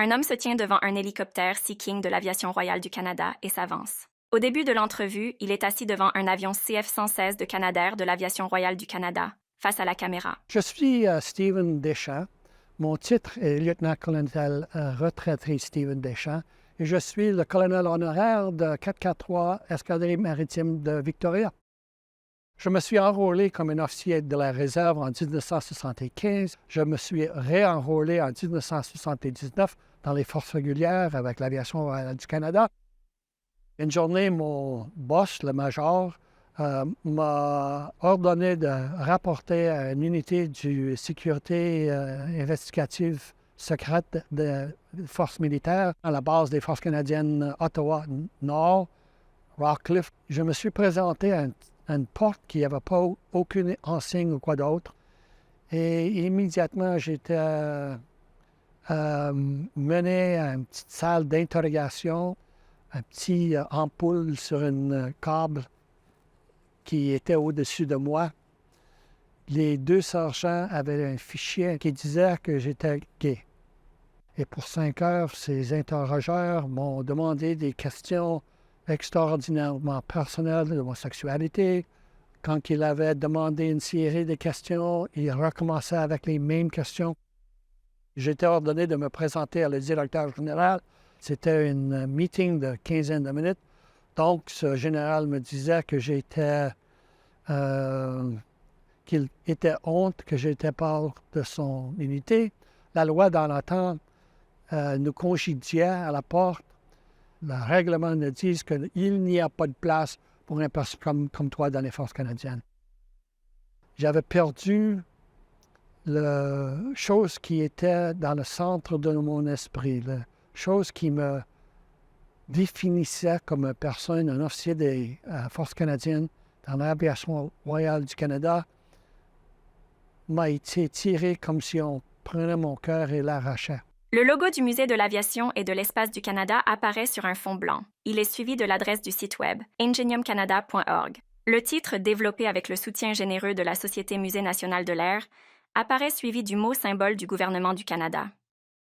Un homme se tient devant un hélicoptère Sea King de l'Aviation royale du Canada et s'avance. Au début de l'entrevue, il est assis devant un avion CF-116 de Canadair de l'Aviation royale du Canada, face à la caméra. Je suis Stephen Deschamps. Mon titre est lieutenant-colonel retraité Stephen Deschamps et je suis le colonel honoraire de 443 Escadrille maritime de Victoria. Je me suis enrôlé comme un officier de la réserve en 1975. Je me suis réenrôlé en 1979 dans les forces régulières avec l'Aviation royale du Canada. Une journée, mon boss, le major, m'a ordonné de rapporter à une unité de sécurité investigative secrète des forces militaires à la base des forces canadiennes Ottawa-Nord, Rockcliffe. Je me suis présenté à une porte qui n'avait pas aucune enseigne ou quoi d'autre. Et immédiatement, j'étais mené à une petite salle d'interrogation, un petit ampoule sur un câble qui était au-dessus de moi. Les deux sergents avaient un fichier qui disait que j'étais gay. Et pour 5 heures, ces interrogeurs m'ont demandé des questions extraordinairement personnelles de ma sexualité. Quand il avait demandé une série de questions, il recommençait avec les mêmes questions. J'étais ordonné de me présenter à le directeur général. C'était un meeting de quinzaine de minutes. Donc, ce général me disait que qu'il était honte que j'étais part de son unité. La loi, dans le temps, nous congédiait à la porte. Le règlement nous dit qu'il n'y a pas de place pour un personne comme toi dans les forces canadiennes. J'avais perdu la chose qui était dans le centre de mon esprit, la chose qui me définissait comme une personne, un officier des forces canadiennes dans l'Aviation royale du Canada, m'a été tiré comme si on prenait mon cœur et l'arrachait. Le logo du Musée de l'aviation et de l'espace du Canada apparaît sur un fond blanc. Il est suivi de l'adresse du site web, ingeniumcanada.org. Le titre, développé avec le soutien généreux de la Société Musée national de l'air, apparaît suivi du mot symbole du gouvernement du Canada.